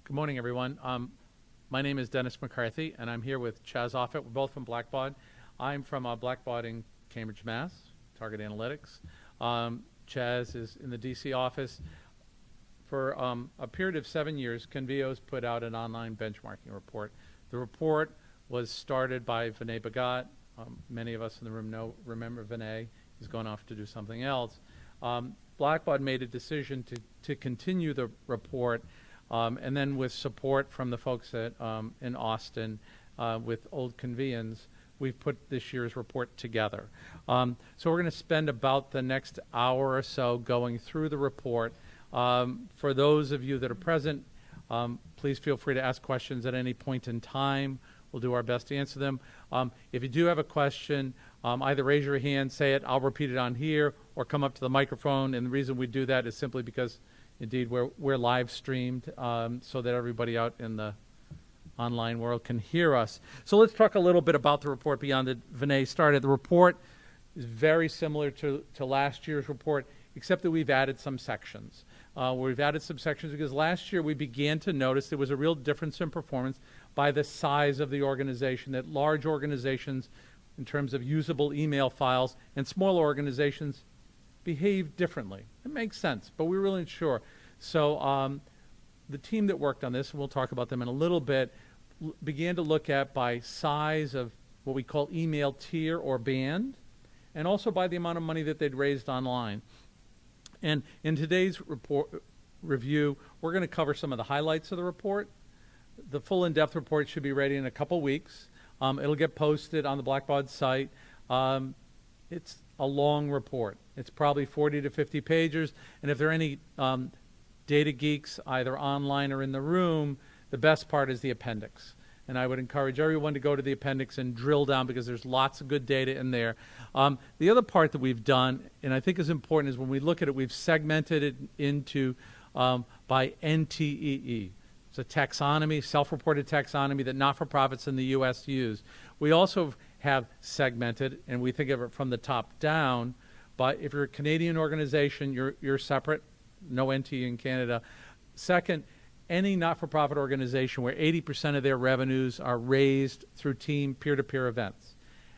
Good morning, everyone. My name is Dennis McCarthy, and I'm here with Chaz Offit. We're both from Blackbaud. I'm from Blackbaud in Cambridge, Mass, Target Analytics. Chaz is in the DC office. For a period of 7 years, Convio's put out an online benchmarking report. The report was started by Vinay Bhagat. Many of us in the room remember Vinay. He's gone off to do something else. Blackbaud made a decision to continue the report, and then with support from the folks in Austin with Old Convians, we've put this year's report together. So we're going to spend about the next hour or so going through the report. For those of you that are present, please feel free to ask questions at any point in time. We'll do our best to answer them. If you do have a question, either raise your hand, say it, I'll repeat it on here, or come up to the microphone. And the reason we do that is simply because, indeed, we're live streamed so that everybody out in the online world can hear us. So let's talk a little bit about the report beyond that Vinay started. The report is very similar to last year's report, except that we've added some sections. We've added some sections because last year we began to notice there was a real difference in performance by the size of the organization, that large organizations, in terms of usable email files, and small organizations behave differently. It makes sense, but we weren't sure. So the team that worked on this, and we'll talk about them in a little bit, began to look at by size of what we call email tier or band, and also by the amount of money that they'd raised online. And in today's review, we're going to cover some of the highlights of the report. The full in-depth report should be ready in a couple weeks. It'll get posted on the Blackbaud site. It's a long report. It's probably 40 to 50 pages. And if there are any data geeks, either online or in the room, the best part is the appendix. And I would encourage everyone to go to the appendix and drill down because there's lots of good data in there. The other part that we've done, and I think is important, is when we look at it, we've segmented it into by NTEE. It's a taxonomy, self-reported taxonomy that not-for-profits in the U.S. use. We also have segmented, and we think of it from the top down, but if you're a Canadian organization, you're separate, no NTE in Canada. Second, any not-for-profit organization where 80% of their revenues are raised through team peer-to-peer events.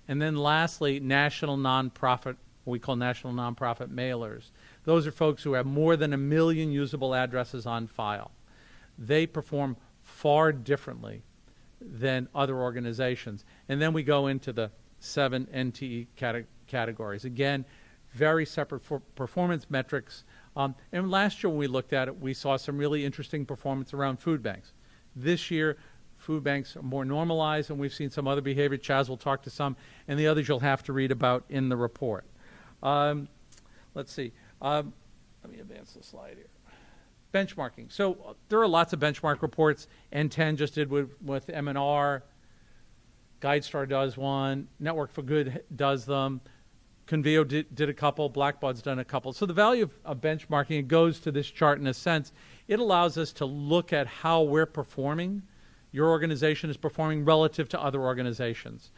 And then lastly, national nonprofit, what we call national nonprofit mailers. Those are folks who have more than 1 million usable addresses on file. They perform far differently than other organizations. And then we go into the 7 NTE categories. Again, very separate performance metrics. And last year when we looked at it, we saw some really interesting performance around food banks. This year, food banks are more normalized, and we've seen some other behavior. Chaz will talk to some, and the others you'll have to read about in the report. Let's see. Let me advance the slide here. Benchmarking. So there are lots of benchmark reports. NTEN just did with M&R. GuideStar does one. Network for Good does them. Convio did a couple. Blackbaud's done a couple. So the value of benchmarking, it goes to this chart in a sense. It allows us to look at how we're performing. Your organization is performing relative to other organizations.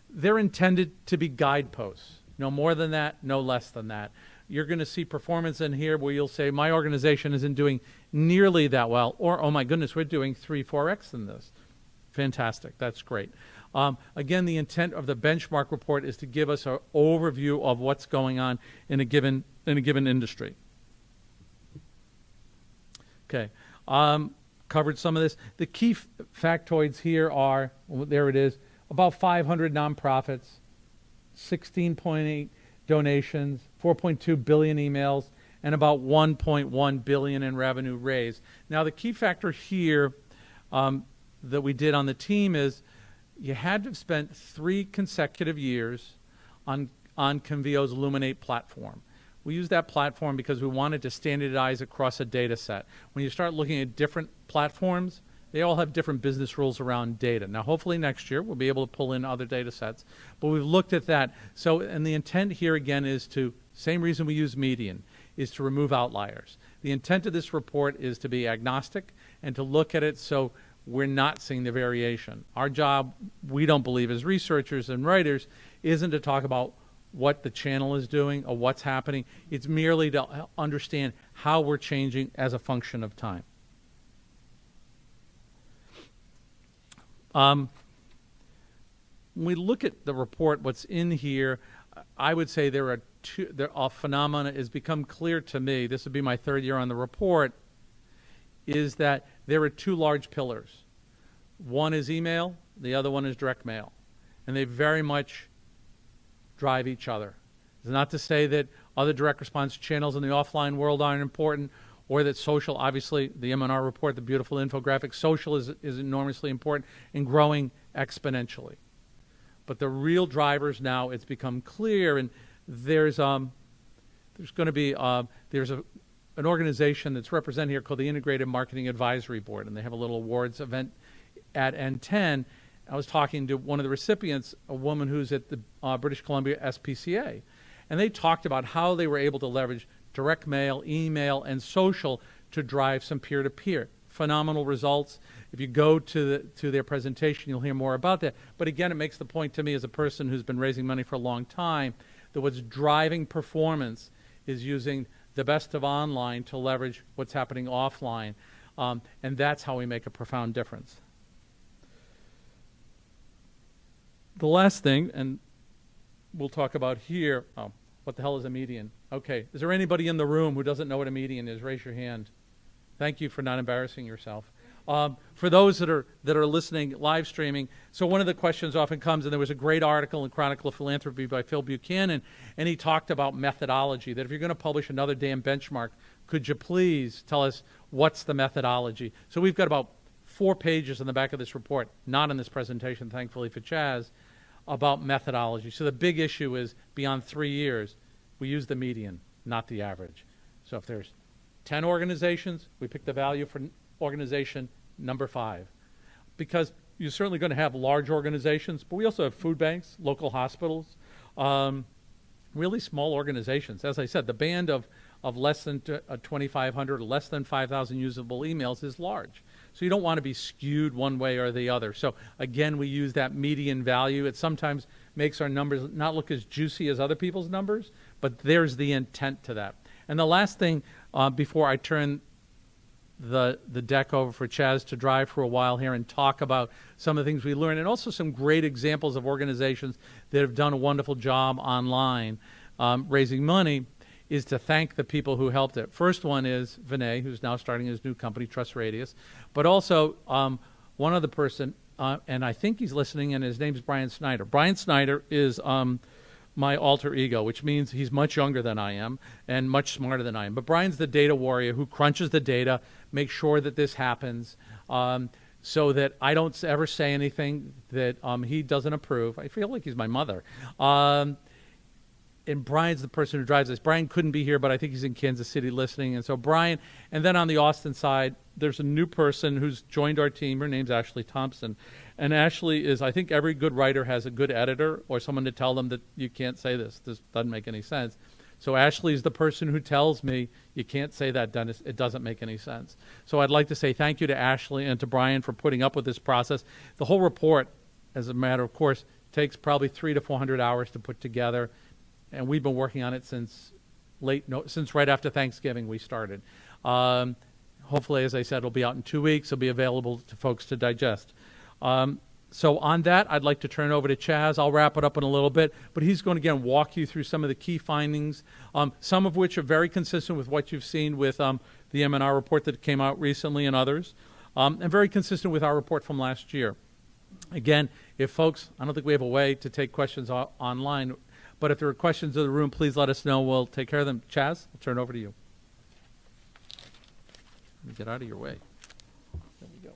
They're intended to be guideposts. No more than that, no less than that. You're going to see performance in here where you'll say, my organization isn't doing nearly that well, or, oh my goodness, we're doing 3, 4x than this. Fantastic. That's great. Again, the intent of the benchmark report is to give us an overview of what's going on in a given industry. Okay. Covered some of this. The key factoids here are, there it is, about 500 nonprofits, 16.8 donations, 4.2 billion emails, and about 1.1 billion in revenue raised. Now, the key factor here that we did on the team is you had to have spent 3 consecutive years on Convio's Illuminate platform. We used that platform because we wanted to standardize across a data set. When you start looking at different platforms, they all have different business rules around data. Now, hopefully next year we'll be able to pull in other data sets, but we've looked at that. So, and the intent here again is to, same reason we use median, is to remove outliers. The intent of this report is to be agnostic and to look at it so we're not seeing the variation. Our job, we don't believe as researchers and writers, isn't to talk about what the channel is doing or what's happening. It's merely to understand how we're changing as a function of time. When we look at the report, what's in here, I would say a phenomena has become clear to me. This would be my third year on the report, is that there are two large pillars. One is email, the other one is direct mail. And they very much drive each other. It's not to say that other direct response channels in the offline world aren't important, or that social, obviously, the M&R report, the beautiful infographic, social is enormously important and growing exponentially. But the real drivers now, it's become clear, and there's going to be an organization that's represented here called the Integrated Marketing Advisory Board, and they have a little awards event at NTEN. I was talking to one of the recipients, a woman who's at the British Columbia SPCA, and they talked about how they were able to leverage direct mail, email, and social to drive some peer-to-peer. Phenomenal results. If you go to their presentation, you'll hear more about that. But again, it makes the point to me as a person who's been raising money for a long time that what's driving performance is using the best of online to leverage what's happening offline. And that's how we make a profound difference. The last thing, and we'll talk about here, what the hell is a median? Okay, is there anybody in the room who doesn't know what a median is? Raise your hand. Thank you for not embarrassing yourself. For those that are listening, live streaming, so one of the questions often comes, and there was a great article in Chronicle of Philanthropy by Phil Buchanan, and he talked about methodology, that if you're going to publish another damn benchmark, could you please tell us what's the methodology? So we've got about 4 pages in the back of this report, not in this presentation, thankfully for Chaz, about methodology. So the big issue is beyond 3 years, we use the median, not the average. So if there's 10 organizations, we pick the value for organization number 5. Because you're certainly going to have large organizations, but we also have food banks, local hospitals, really small organizations. As I said, the band of less than 2,500 or less than 5,000 usable emails is large. So you don't want to be skewed one way or the other. So again, we use that median value. It sometimes makes our numbers not look as juicy as other people's numbers, but there's the intent to that. And the last thing, before I turn the deck over for Chaz to drive for a while here and talk about some of the things we learned, and also some great examples of organizations that have done a wonderful job online raising money, is to thank the people who helped it. First one is Vinay, who's now starting his new company, Trust Radius. But also, one other person, and I think he's listening, and his name's Brian Snyder. Brian Snyder is my alter ego, which means he's much younger than I am and much smarter than I am. But Brian's the data warrior who crunches the data, makes sure that this happens, so that I don't ever say anything that he doesn't approve. I feel like he's my mother. And Brian's the person who drives this. Brian couldn't be here, but I think he's in Kansas City listening. And so Brian, and then on the Austin side, there's a new person who's joined our team. Her name's Ashley Thompson. And Ashley is, I think every good writer has a good editor or someone to tell them that you can't say this. This doesn't make any sense. So Ashley is the person who tells me, you can't say that, Dennis. It doesn't make any sense. So I'd like to say thank you to Ashley and to Brian for putting up with this process. The whole report, as a matter of course, takes probably 300 to 400 hours to put together. And we've been working on it since right after Thanksgiving we started. Hopefully, as I said, it'll be out in 2 weeks. It'll be available to folks to digest. So on that, I'd like to turn it over to Chaz. I'll wrap it up in a little bit, but he's going to, again, walk you through some of the key findings, some of which are very consistent with what you've seen with the M&R report that came out recently and others, and very consistent with our report from last year. Again, if folks, I don't think we have a way to take questions online, but if there are questions in the room, please let us know. We'll take care of them. Chaz, I'll turn it over to you. Let me get out of your way. There we go.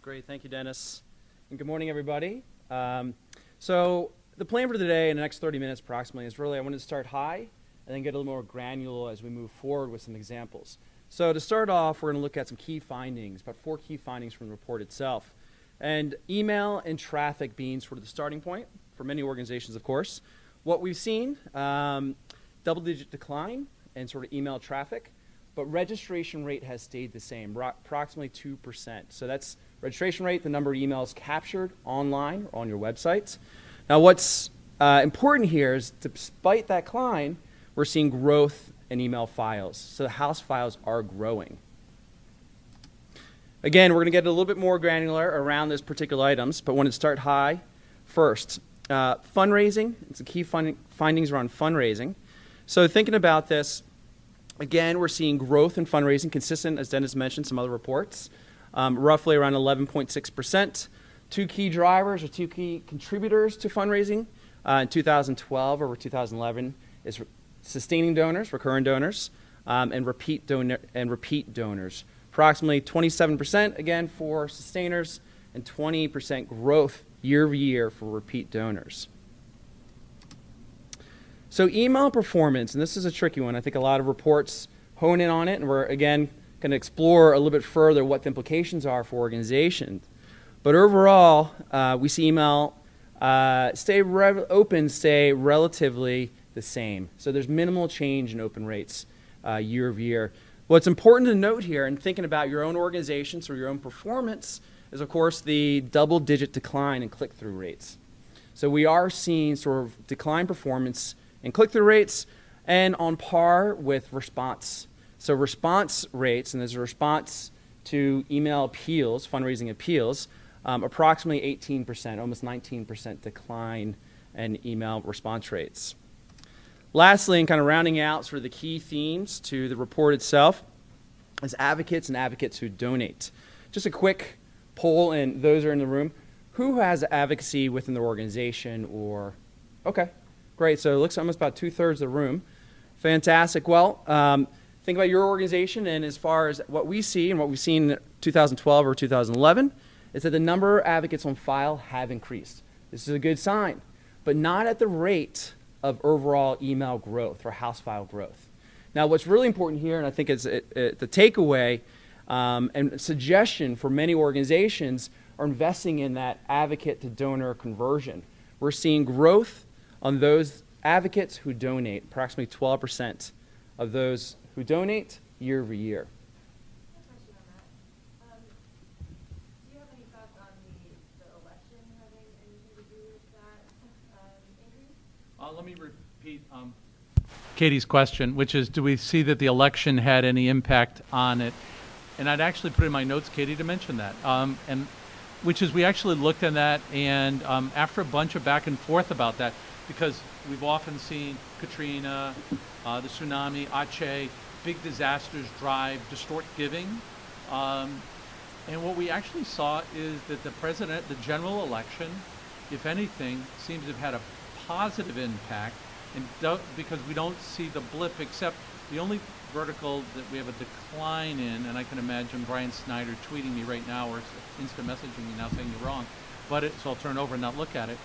Great. Thank you, Dennis. And good morning, everybody. So the plan for today in the next 30 minutes approximately is really I wanted to start high and then get a little more granular as we move forward with some examples. So to start off, we're going to look at some key findings, about 4 key findings from the report itself. And email and traffic being sort of the starting point for many organizations, of course. What we've seen, double-digit decline in sort of email traffic, but registration rate has stayed the same, approximately 2%. So that's registration rate, the number of emails captured online or on your websites. Now what's important here is despite that decline, we're seeing growth in email files. So the house files are growing. Again, we're going to get a little bit more granular around those particular items, but want to start high first. Fundraising, it's the key findings around fundraising. So thinking about this, again, we're seeing growth in fundraising, consistent, as Dennis mentioned, some other reports, roughly around 11.6%. Two key drivers or two key contributors to fundraising in 2012 over 2011 is sustaining donors, recurring donors, and repeat donors. Approximately 27%, again, for sustainers, and 20% growth year over year for repeat donors. So email performance, and this is a tricky one. I think a lot of reports hone in on it, and we're, again, going to explore a little bit further what the implications are for organizations. But overall, we see email stay relatively the same. So there's minimal change in open rates year over year. What's important to note here in thinking about your own organizations or your own performance is, of course, the double-digit decline in click-through rates. So we are seeing sort of decline performance in click-through rates and on par with response. So response rates, and there's a response to email appeals, fundraising appeals, approximately 18%, almost 19% decline in email response rates. Lastly, and kind of rounding out sort of the key themes to the report itself, is advocates and advocates who donate. Just a quick poll, and those are in the room. Who has advocacy within their organization or, okay, great. So it looks almost about 2/3 of the room. Fantastic. Well, think about your organization, and as far as what we see and what we've seen in 2012 or 2011, is that the number of advocates on file have increased. This is a good sign, but not at the rate of overall email growth or house file growth. Now, what's really important here, and I think it's the takeaway and suggestion for many organizations, are investing in that advocate to donor conversion. We're seeing growth on those advocates who donate, approximately 12% of those who donate year over year. Let me repeat Katie's question, which is, do we see that the election had any impact on it? And I'd actually put in my notes, Katie, to mention that. And which is, we actually looked at that, and after a bunch of back and forth about that, because we've often seen Katrina, the tsunami, Aceh, big disasters distort giving. And what we actually saw is that the general election, if anything, seems to have had a positive impact, and because we don't see the blip, except the only vertical that we have a decline in, and I can imagine Brian Snyder tweeting me right now or instant messaging me now saying you're wrong, but so I'll turn over and not look at it,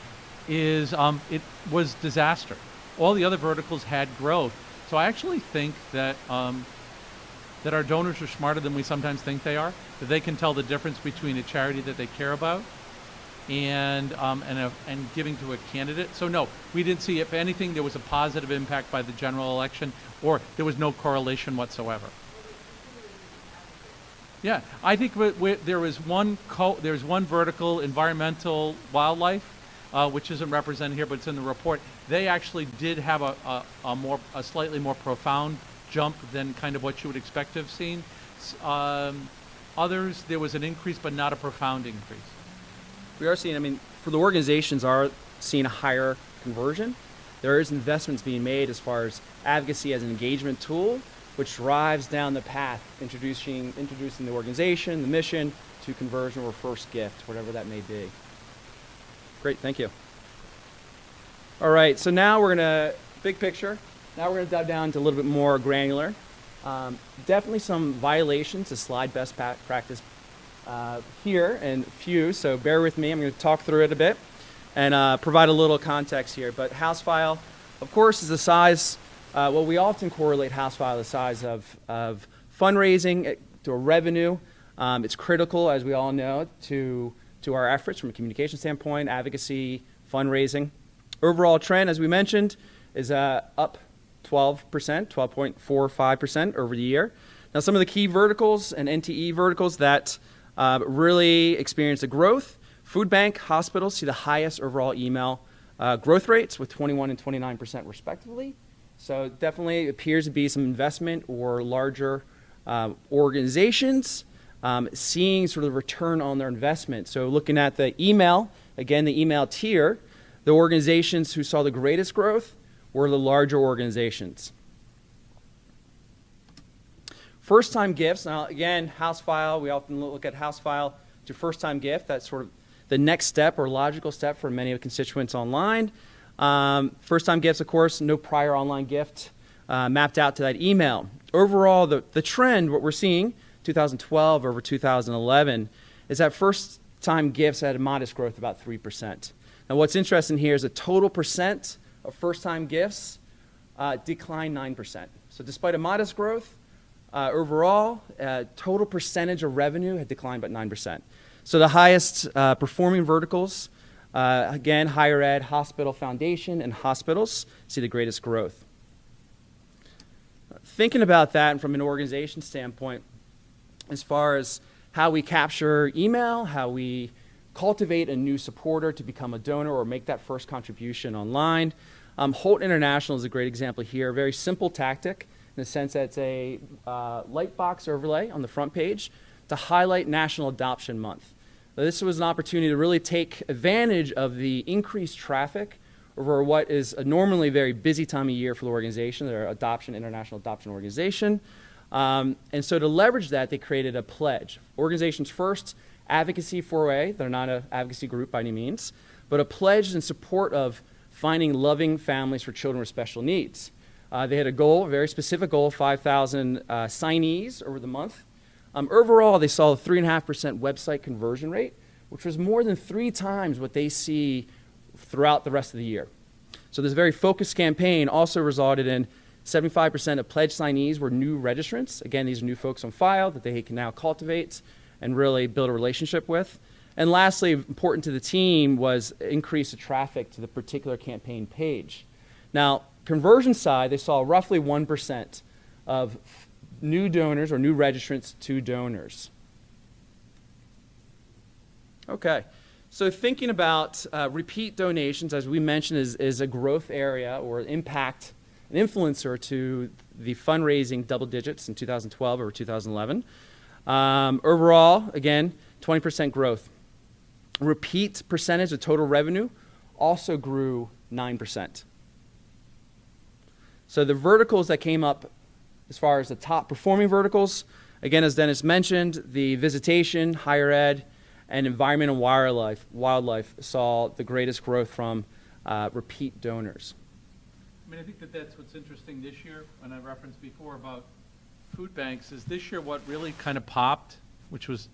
is it was disaster. All the other verticals had growth. So I actually think that that our donors are smarter than we sometimes think they are, that they can tell the difference between a charity that they care about and giving to a candidate. So no, we didn't see, if anything, there was a positive impact by the general election, or there was no correlation whatsoever. Yeah, I think there was one vertical, environmental wildlife, which isn't represented here, but it's in the report. They actually did have a slightly more profound jump than kind of what you would expect to have seen. Others, there was an increase, but not a profound increase. We are seeing, I mean, for the organizations are seeing a higher conversion. There is investments being made as far as advocacy as an engagement tool, which drives down the path, introducing the organization, the mission, to conversion or first gift, whatever that may be. Great, thank you. All right, so now we're gonna, big picture, now we're gonna dive down to a little bit more granular. Definitely some violations of slide best practice here, and few, so bear with me. I'm going to talk through it a bit and provide a little context here. But house file, of course, is the size. Well, we often correlate house file the size of fundraising to a revenue. It's critical, as we all know, to our efforts from a communication standpoint, advocacy, fundraising. Overall trend, as we mentioned, is up 12%, 12.45% over the year. Now, some of the key verticals and NTE verticals that really experience a growth. Food bank, hospitals see the highest overall email growth rates with 21 and 29% respectively. So definitely appears to be some investment or larger organizations seeing sort of the return on their investment. So looking at the email, again, the email tier, the organizations who saw the greatest growth were the larger organizations. First-time gifts. Now, again, house file. We often look at house file to first-time gift. That's sort of the next step or logical step for many of the constituents online. First-time gifts, of course, no prior online gift mapped out to that email. Overall, the trend, what we're seeing, 2012 over 2011, is that first-time gifts had a modest growth, about 3%. Now, what's interesting here is the total percent of first-time gifts declined 9%. So despite a modest growth, overall, total percentage of revenue had declined by 9%. So the highest performing verticals, again, higher ed, hospital foundation, and hospitals see the greatest growth. Thinking about that and from an organization standpoint, as far as how we capture email, how we cultivate a new supporter to become a donor or make that first contribution online, Holt International is a great example here. A very simple tactic in the sense that it's a light box overlay on the front page to highlight National Adoption Month. Now, this was an opportunity to really take advantage of the increased traffic over what is a normally very busy time of year for the organization, their international adoption organization. And so to leverage that, they created a pledge. Organization's first advocacy foray. They're not an advocacy group by any means, but a pledge in support of finding loving families for children with special needs. They had a goal, a very specific goal, 5,000 signees over the month. Overall, they saw a 3.5% website conversion rate, which was more than 3 times what they see throughout the rest of the year. So this very focused campaign also resulted in 75% of pledge signees were new registrants. Again, these are new folks on file that they can now cultivate and really build a relationship with. And lastly, important to the team was increase the traffic to the particular campaign page. Now, conversion side, they saw roughly 1% of new donors or new registrants to donors. Okay, so thinking about repeat donations, as we mentioned, is a growth area or impact, an influencer to the fundraising double digits in 2012 over 2011. Overall, again, 20% growth. Repeat percentage of total revenue also grew 9%. So the verticals that came up as far as the top performing verticals, again, as Dennis mentioned, the visitation, higher ed, and environment and wildlife saw the greatest growth from repeat donors. I mean, I think that's what's interesting this year, when I referenced before about food banks, is this year what really kind of popped, which was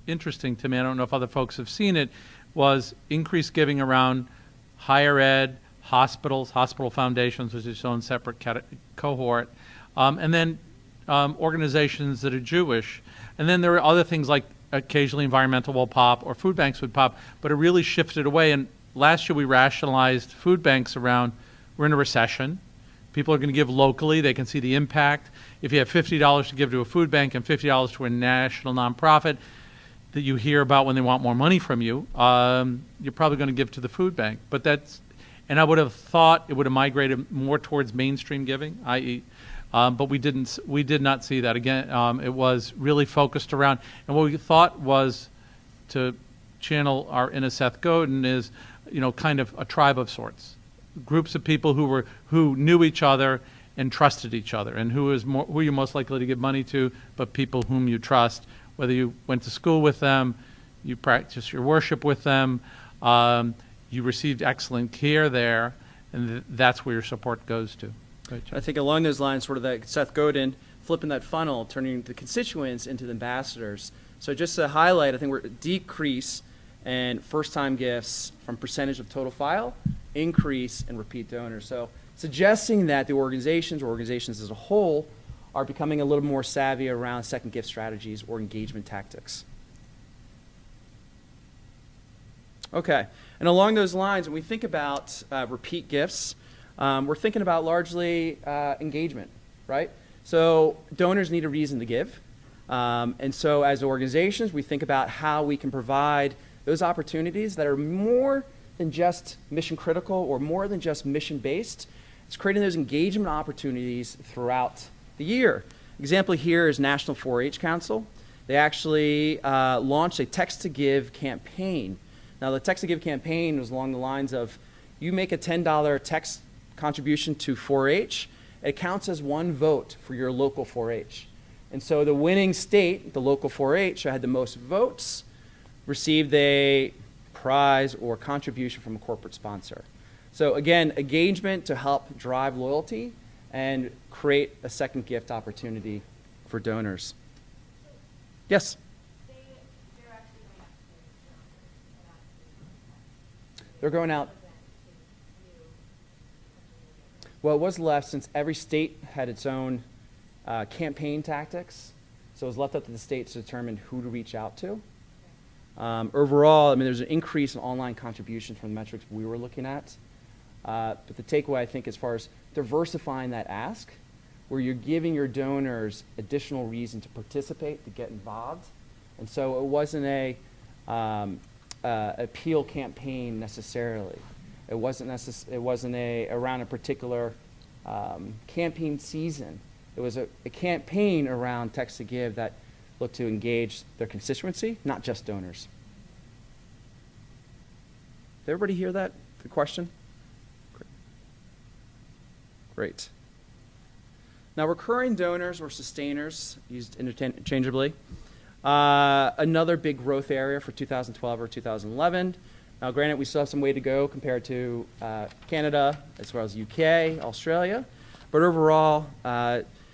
interesting to me, I don't know if other folks have seen it, was increased giving around higher ed, hospitals, hospital foundations, which is its own separate cohort, and then organizations that are Jewish. And then there are other things like occasionally environmental will pop or food banks would pop, but it really shifted away. And last year we rationalized food banks around, we're in a recession. People are going to give locally. They can see the impact. If you have $50 to give to a food bank and $50 to a national nonprofit that you hear about when they want more money from you, you're probably going to give to the food bank. But that's, and I would have thought it would have migrated more towards mainstream giving, i.e., but we did not see that. Again, it was really focused around, and what we thought was, to channel our inner Seth Godin, is, kind of a tribe of sorts. Groups of people who knew each other and trusted each other, and who you're most likely to give money to, but people whom you trust, whether you went to school with them, you practiced your worship with them, you received excellent care there, and that's where your support goes to. I think along those lines, sort of that Seth Godin, flipping that funnel, turning the constituents into the ambassadors. So just to highlight, I think we're a decrease in first-time gifts from percentage of total file, increase in repeat donors. So suggesting that the organizations as a whole are becoming a little more savvy around second gift strategies or engagement tactics. Okay, and along those lines, when we think about repeat gifts, we're thinking about largely engagement, right? So donors need a reason to give. And so as organizations, we think about how we can provide those opportunities that are more than just mission critical or more than just mission based. It's creating those engagement opportunities throughout the year. Example here is National 4-H Council. they actually launched a Text to Give campaign. Now, the Text to Give campaign was along the lines of, you make a $10 text contribution to 4-H, it counts as one vote for your local 4-H. And so the winning state, the local 4-H, that had the most votes, received a prize or contribution from a corporate sponsor. So again, engagement to help drive loyalty and create a second gift opportunity for donors. Yes? They're going out. Well, it was left, since every state had its own campaign tactics, so it was left up to the states to determine who to reach out to. Overall, I mean, there's an increase in online contributions from the metrics we were looking at. But the takeaway, I think, as far as diversifying that ask, where you're giving your donors additional reason to participate, to get involved. And so it wasn't a appeal campaign necessarily. It wasn't around a particular campaign season. It was a campaign around Text to Give that looked to engage their constituency, not just donors. Did everybody hear that, the question? Great. Now, recurring donors or sustainers, used interchangeably, another big growth area for 2012 or 2011. Now, granted, we still have some way to go compared to Canada, as well as UK, Australia, but overall,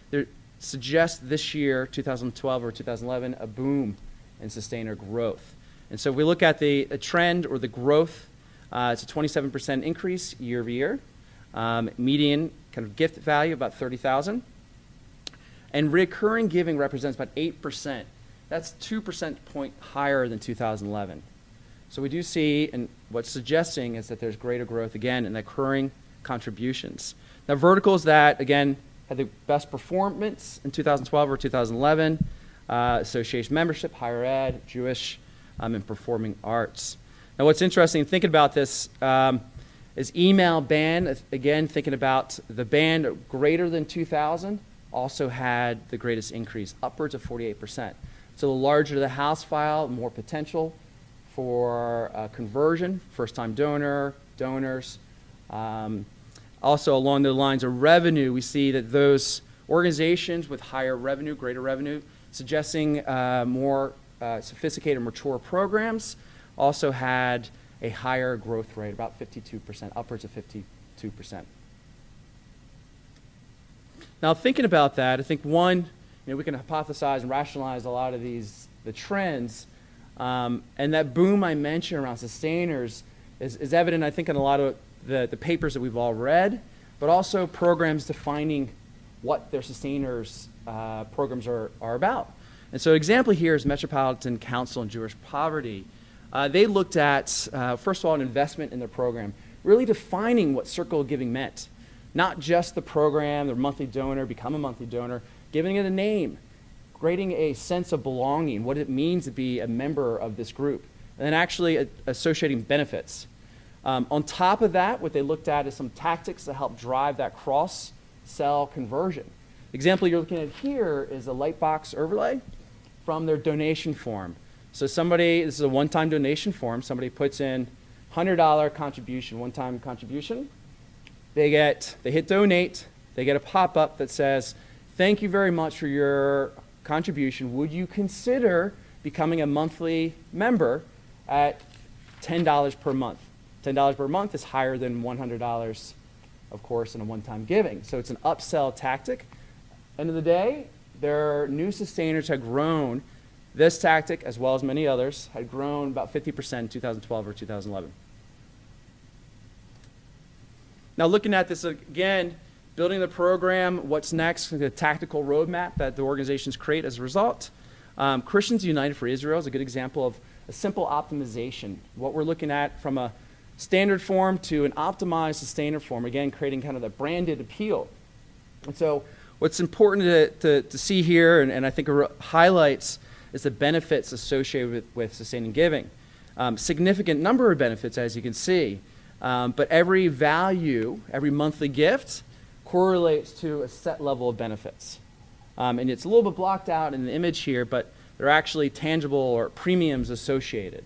there suggests this year, 2012 or 2011, a boom in sustainer growth. And so if we look at the trend or the growth, it's a 27% increase year over year. Median kind of gift value about $30,000. And recurring giving represents about 8%. That's 2% point higher than 2011. So we do see, and what's suggesting is that there's greater growth again in the recurring contributions. Now, verticals that, again, had the best performance in 2012 or 2011, association membership, higher ed, Jewish, and performing arts. Now, what's interesting, thinking about this, is email band, again, thinking about the band greater than 2,000, also had the greatest increase, upwards of 48%. So the larger the house file, more potential for conversion, first-time donor, donors. Also, along the lines of revenue, we see that those organizations with higher revenue, greater revenue, suggesting more sophisticated, mature programs, also had a higher growth rate, about 52%, upwards of 52%. Now, thinking about that, I think one, we can hypothesize and rationalize a lot of the trends, and that boom I mentioned around sustainers is evident, I think, in a lot of the papers that we've all read, but also programs defining what their sustainers programs are about. And so an example here is Metropolitan Council on Jewish Poverty. They looked at, first of all, an investment in their program, really defining what circle of giving meant. Not just the program, their monthly donor, become a monthly donor, giving it a name, creating a sense of belonging, what it means to be a member of this group, and then actually associating benefits. On top of that, what they looked at is some tactics to help drive that cross-sell conversion. The example you're looking at here is a Lightbox overlay from their donation form. So somebody, this is a one-time donation form, somebody puts in $100 contribution, one-time contribution. They hit donate, they get a pop-up that says, thank you very much for your contribution. Would you consider becoming a monthly member at $10 per month? $10 per month is higher than $100, of course, in a one-time giving. So it's an upsell tactic. End of the day, their new sustainers had grown. This tactic, as well as many others, had grown about 50% in 2012 or 2011. Now, looking at this again, building the program, what's next, the tactical roadmap that the organizations create as a result. Christians United for Israel is a good example of a simple optimization. What we're looking at from a standard form to an optimized sustainer form, again, creating kind of the branded appeal. And so what's important to see here, and I think it highlights, is the benefits associated with sustaining giving. Significant number of benefits, as you can see. But every value, every monthly gift, correlates to a set level of benefits. And it's a little bit blocked out in the image here, but there are actually tangible or premiums associated.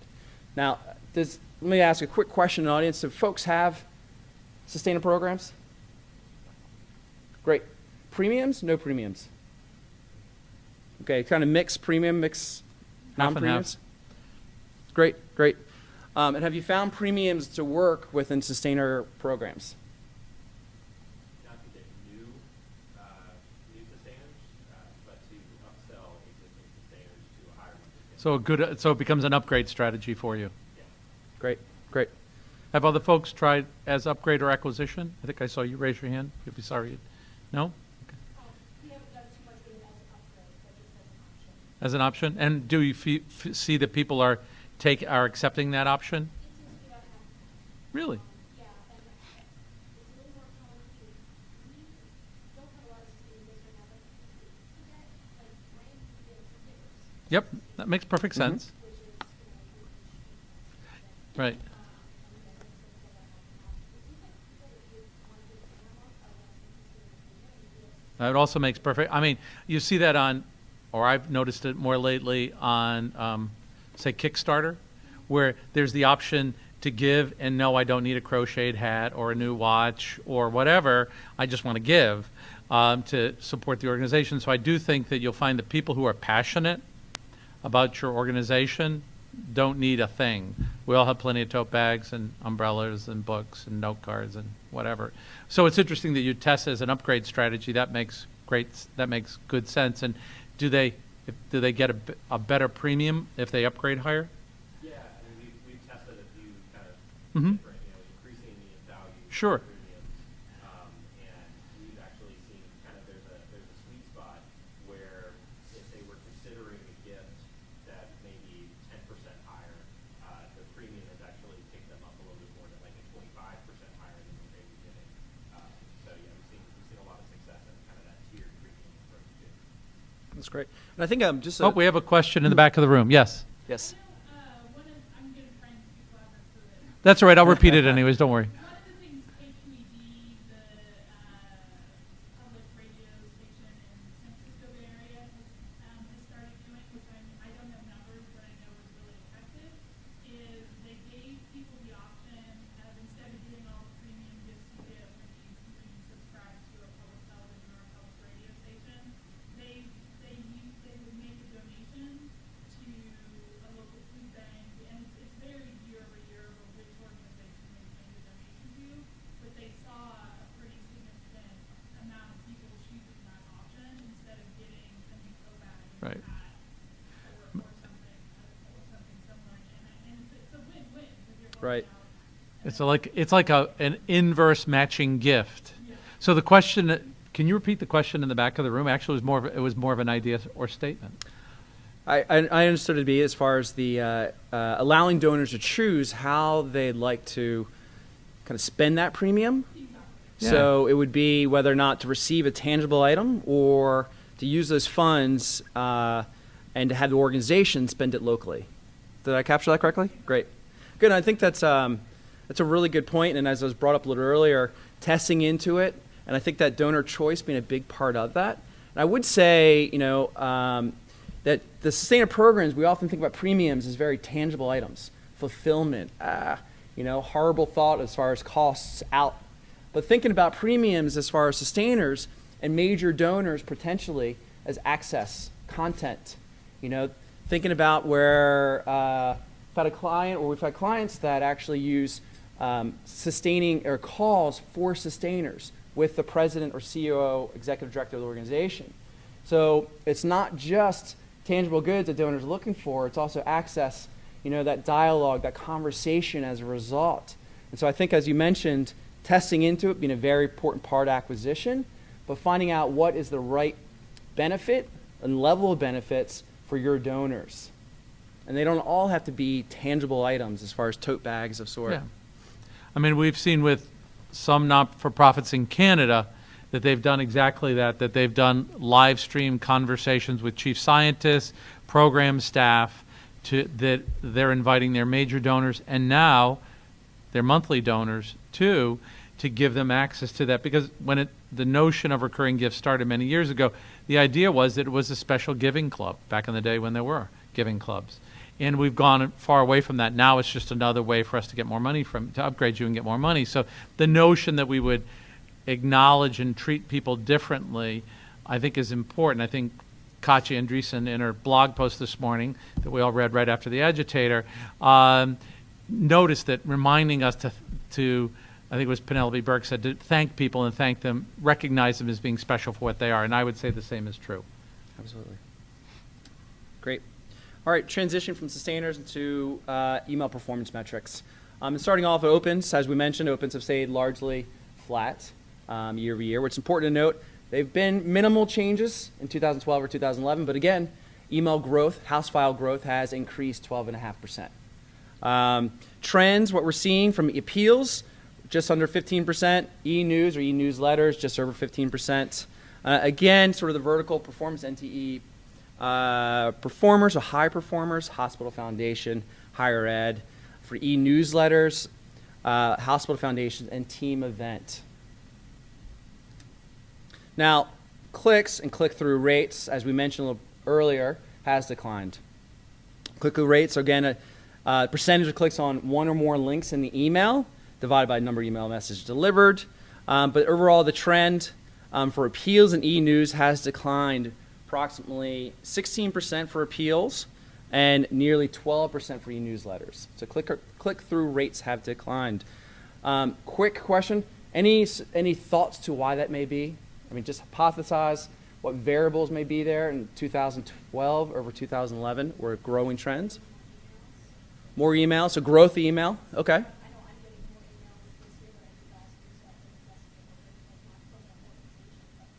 Now, let me ask a quick question in the audience. Do folks have sustainer programs? Great. Premiums? No premiums. Okay, kind of mixed premium, mixed non-premiums? Great, great. And have you found premiums to work within sustainer programs? Not to get new sustainers, but to upsell existing sustainers to a higher number. So it becomes an upgrade strategy for you. Yeah. Great, great. Have other folks tried as upgrade or acquisition? I think I saw you raise your hand. You'd be sorry. No? We haven't done too much with it as an upgrade, but just As an option? And do you see that people are accepting that option? it seems to be about half. Really? Yeah, and it's a little more complicated. We don't have a lot of sustainability right now, but we get like brand new stickers, Yep, that makes perfect Mhm. sense. which is, Right. and then it's like it seems like people that do want to do the camera are less interested in the That also makes perfect. I mean, you see that or I've noticed it more lately on, say, Kickstarter, where there's the option to give and no, I don't need a crocheted hat or a new watch or whatever. I just want to give to support the organization. So I do think that you'll find that people who are passionate about your organization don't need a thing. We all have plenty of tote bags and umbrellas and books and note cards and whatever. So it's interesting that you test as an upgrade strategy. That makes good sense. And do they get a better premium if they upgrade higher? Yeah, I mean, we've tested a few kind of Mhm. different, increasing the value Sure. of premiums. And we've actually seen kind of there's a sweet spot where if they were considering a gift that may be 10% higher, the premium has actually picked them up a little bit more than like a 25% higher than what they were giving. So yeah, we've seen a lot of success in kind of that tiered premium approach too. That's great. And I think just Oh, we have a question in the back of the room. Yes. yes. I'm going to try and speak louder so that That's all right. I'll repeat it anyways. Don't worry. one of the things KQED, the public radio station in San Francisco Bay Area, has started doing, which I don't have numbers, but I know is really effective, is they gave people the option of instead of doing all the premium gifts you get when you subscribe to a public television or a public radio station, they would make a donation to a local food bank, and it's varied year over year over which organization they made the donation to, but they saw a pretty significant amount of people choosing that option instead of getting a new tote bag and Right. a hat or something similar, and it's a win-win because you're Right. going out. It's like an inverse matching gift. So the question, can you repeat the question in the back of the room? Actually, it was more of an idea or statement. I understood it to be as far as the allowing donors to choose how they'd like to kind of spend that premium. Yeah. So it would be whether or not to receive a tangible item or to use those funds and to have the organization spend it locally. Did I capture that correctly? Great. Good. I think that's a really good point. And as I was brought up a little earlier, testing into it, and I think that donor choice being a big part of that. And I would say, that the sustainer programs, we often think about premiums as very tangible items, fulfillment, horrible thought as far as costs out. But thinking about premiums as far as sustainers and major donors potentially as access, content, thinking about where I've had a client, or we've had clients that actually use sustaining or calls for sustainers with the president or CEO, executive director of the organization. So it's not just tangible goods that donors are looking for, it's also access, that dialogue, that conversation as a result. And so I think, as you mentioned, testing into it being a very important part of acquisition, but finding out what is the right benefit and level of benefits for your donors. And they don't all have to be tangible items as far as tote bags of sort. Yeah. I mean, we've seen with some not-for-profits in Canada that they've done exactly that they've done live stream conversations with chief scientists, program staff, that they're inviting their major donors and now their monthly donors too, to give them access to that. Because when the notion of recurring gifts started many years ago. The idea was that it was a special giving club back in the day when there were giving clubs. And we've gone far away from that. Now it's just another way for us to get more money to upgrade you and get more money. So the notion that we would acknowledge and treat people differently, I think, is important. I think Katja Andreessen, in her blog post this morning that we all read right after the agitator, noticed that reminding us to, I think it was Penelope Burke said, to thank people and thank them, recognize them as being special for what they are. And I would say the same is true. Absolutely. Great. All right, transition from sustainers into email performance metrics. And starting off at opens, as we mentioned, opens have stayed largely flat year over year, which is important to note. They've been minimal changes in 2012 or 2011, but again, email growth, house file growth has increased 12.5%. Trends, what we're seeing from appeals, just under 15%, e-news or e-newsletters, just over 15%. Again, sort of the vertical performance, NTE performers or high performers, hospital foundation, higher ed. For e-newsletters, hospital foundations, and team event. Now, clicks and click-through rates, as we mentioned a little earlier, has declined. Click-through rates, again, a percentage of clicks on one or more links in the email divided by number of email messages delivered. But overall, the trend for appeals and e-news has declined approximately 16% for appeals and nearly 12% for e-newsletters. So click-through rates have declined. Quick question, any thoughts to why that may be? I mean, just hypothesize what variables may be there in 2012 over 2011 were growing trends. More emails, so growth email, okay. I know I'm getting more emails this year than I did last year, so I think that's not from that organization.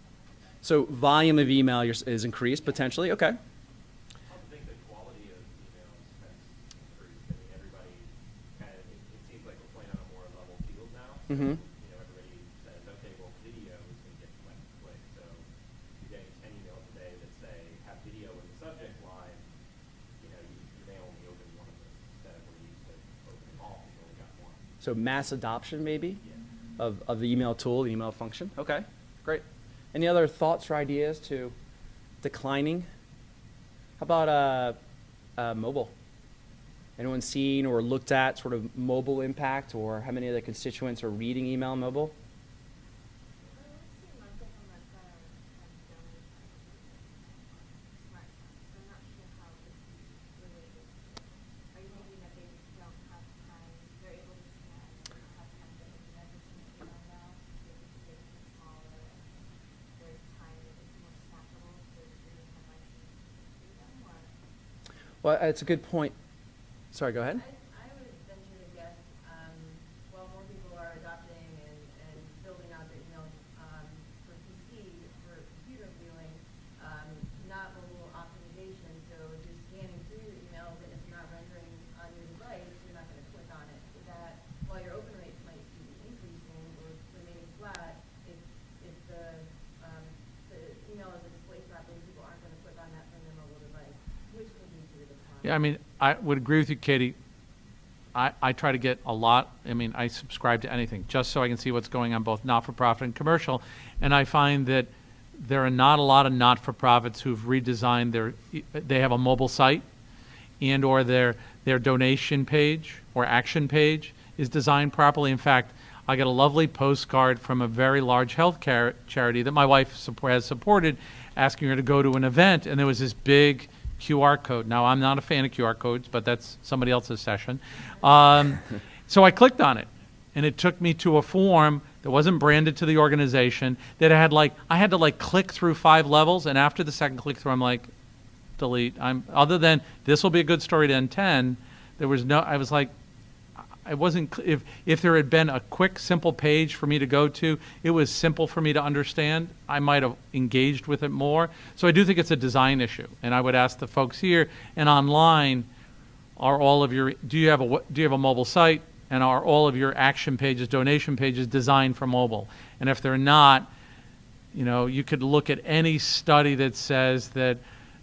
So volume of email is increased potentially, okay. I also think the quality of emails has increased. I mean, everybody kind of, it seems like we're playing on a more level field now. So, Mm-hmm. you know, everybody says, okay, well, video is going to get so much click. So you're getting 10 emails a day that say, have video in the subject line. You know, you may only open one of them instead of when you used to open them all. You only got one. So mass adoption maybe Yeah. of the email tool, the email function, okay, great. Any other thoughts or ideas to declining? How about mobile? Anyone seen or looked at sort of mobile impact, or how many of the constituents are reading email mobile? Well, it's a good point. Sorry, go ahead. I would venture to guess, while more people are adopting and building out their email for PC, for computer viewing, not mobile optimization, so if you're scanning through your emails and it's not rendering on your device, you're not going to click on it. So that, while your open rates might be increasing or remaining flat, if the email is displayed properly, people aren't going to click on that from their mobile device, which could lead to the decline. Yeah, I mean, I would agree with you, Katie. I try to get a lot. I mean, I subscribe to anything just so I can see what's going on both not-for-profit and commercial. And I find that there are not a lot of not-for-profits who've redesigned they have a mobile site and or their donation page or action page is designed properly. In fact, I got a lovely postcard from a very large healthcare charity that my wife has supported, asking her to go to an event, and there was this big QR code. Now, I'm not a fan of QR codes, but that's somebody else's session. So I clicked on it, and it took me to a form that wasn't branded to the organization that I had to click through 5 levels, and after the second click through, I'm like, delete. Other than this will be a good story to NTEN, there was no, I was like, I wasn't, if there had been a quick, simple page for me to go to, it was simple for me to understand, I might have engaged with it more. So I do think it's a design issue. And I would ask the folks here and online, do you have a mobile site? And are all of your action pages, donation pages designed for mobile? And if they're not, you could look at any study that says that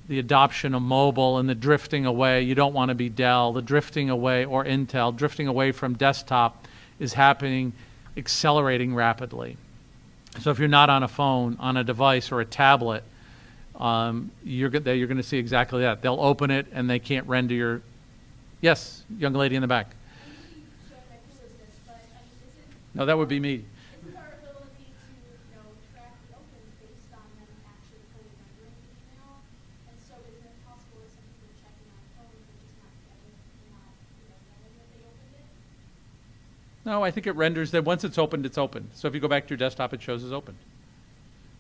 the adoption of mobile and the drifting away, you don't want to be Dell, the drifting away, or Intel, drifting away from desktop is happening, accelerating rapidly. So if you're not on a phone, on a device or a tablet, you're going to see exactly that. They'll open it and they can't render your. Yes, young lady in the back. No, that would be me. Isn't our ability to, track the opens based on them actually fully rendering the email? And so isn't it possible that some people are checking on phones and just not getting it, not, knowing that they opened it? No, I think it renders that once it's opened, it's open. So if you go back to your desktop, it shows it's opened.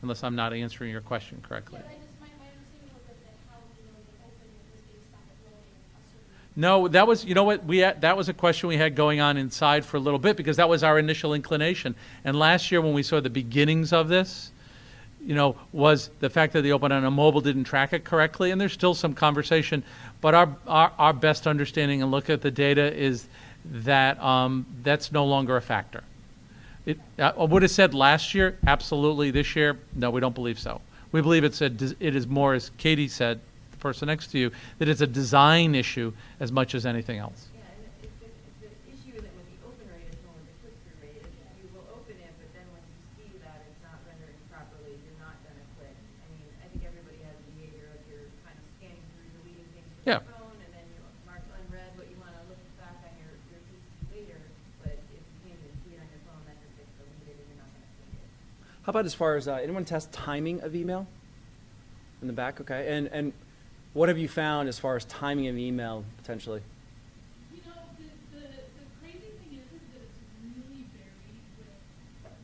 Unless I'm not answering your question correctly. Yeah, my understanding was that how we know they opened it was based on it loading a certain. No, that was, you know what, that was a question we had going on inside for a little bit because that was our initial inclination. And last year when we saw the beginnings of this, was the fact that the open on a mobile didn't track it correctly, and there's still some conversation. But our best understanding and look at the data is that that's no longer a factor. I would have said last year, absolutely. This year, no, we don't believe so. We believe it is more, as Katie said, the person next to you, that it's a design issue as much as anything else. Yeah, and the issue isn't with the open rate, it's more with the click-through rate. You will open it, but then once you see that it's not rendering properly, you're not going to click. I mean, I think everybody has a behavior of you're kind of scanning through, deleting things from Yeah. your phone, and then you mark unread what you want to look back on your PC later. But if you can't even see it on your phone, that just gets deleted and you're not going to click it. How about as far as anyone test timing of email? In the back, okay. And what have you found as far as timing of email potentially? The crazy thing is that it's really varied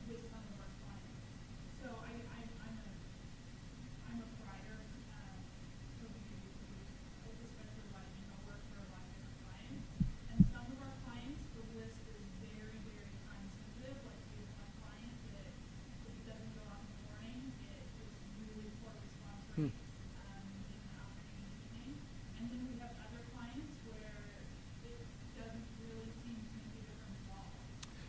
with some of our clients. So I'm a provider, so we do especially a lot of email work for a lot of different clients. And some of our clients, the list is very, very time sensitive. Like we have one client that if it doesn't go out in the morning, it's really poor response rate. And then we have other clients where it doesn't really seem to make a difference at all.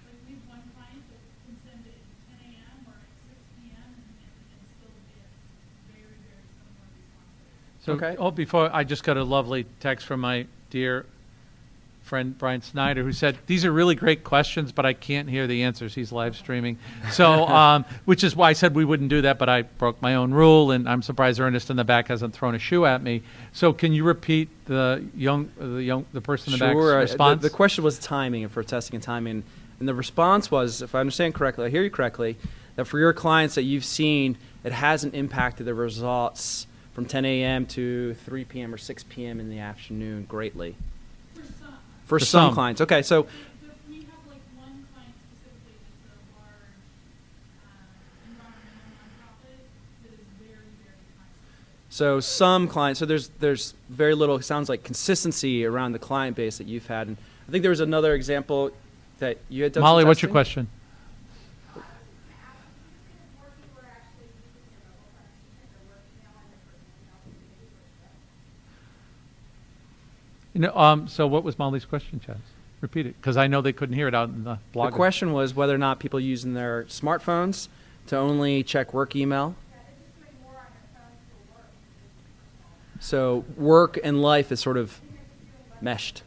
Like we have one client that can send it at 10 a.m. or at 6 p.m. and still get very, very similar responses. So, Okay. before, I just got a lovely text from my dear friend Brian Snyder, who said, these are really great questions, but I can't hear the answers. He's live streaming. So, which is why I said we wouldn't do that, but I broke my own rule, and I'm surprised Ernest in the back hasn't thrown a shoe at me. So can you repeat the person in the back's response? The question was timing, and for testing and timing. And the response was, if I understand correctly, I hear you correctly, that for your clients that you've seen, it hasn't impacted the results from 10 a.m. to 3 p.m. or 6 p.m. in the afternoon greatly. For some clients. Okay, so We have like one client specifically that's a large environmental nonprofit that is very, very time sensitive. so some clients, so there's very little, it sounds like, consistency around the client base that you've had. And I think there was another example that you had done. Molly, some what's your testing? question? So what was Molly's question, Chaz? Repeat it, because I know they couldn't hear it out in the blog. The question was whether or not people using their smartphones to only check work email. So work and life is sort of meshed.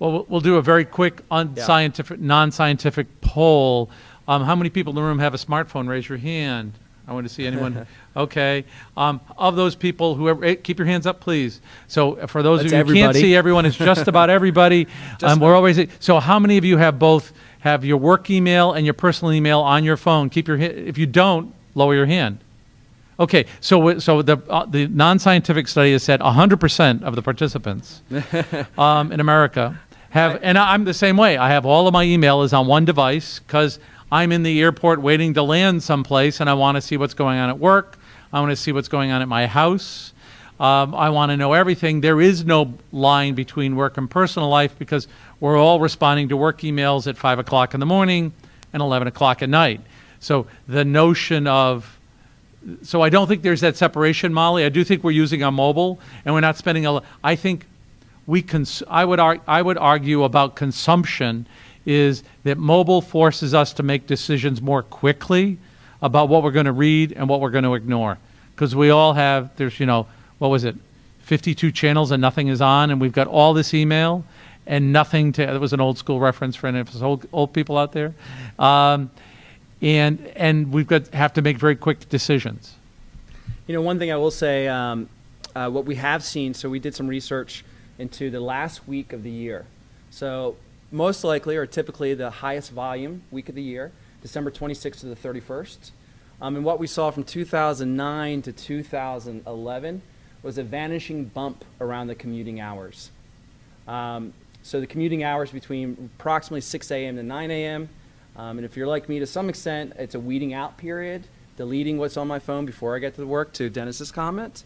Well, we'll do a very quick non-scientific poll. How many people in the room have a smartphone? Raise your hand. I want to see anyone. Okay. Of those people, whoever, keep your hands up, please. So for those That's of you who can't everybody. see everyone, it's just about everybody. We're always. So how many of you have both? Have your work email and your personal email on your phone? Keep your. If you don't, lower your hand. Okay. So the non-scientific study has said 100% of the participants in America have, and I'm the same way. I have all of my email is on one device because I'm in the airport waiting to land someplace, and I want to see what's going on at work. I want to see what's going on at my house. I want to know everything. There is no line between work and personal life because we're all responding to work emails at 5 o'clock in the morning and 11 o'clock at night. So the notion of, so I don't think there's that separation, Molly. I do think we're using our mobile, and we're not spending a lot. I think I would argue about consumption is that mobile forces us to make decisions more quickly about what we're going to read and what we're going to ignore. Because we all have, there's, 52 channels and nothing is on, and we've got all this email and nothing to, that was an old school reference for any of us old people out there. and we've got have to make very quick decisions. You know, one thing I will say, what we have seen, so we did some research into the last week of the year. So most likely, or typically, the highest volume week of the year, December 26th to the 31st. And what we saw from 2009 to 2011 was a vanishing bump around the commuting hours. So the commuting hours between approximately 6 a.m. to 9 a.m. And if you're like me to some extent, it's a weeding out period, deleting what's on my phone before I get to work, to Dennis's comment.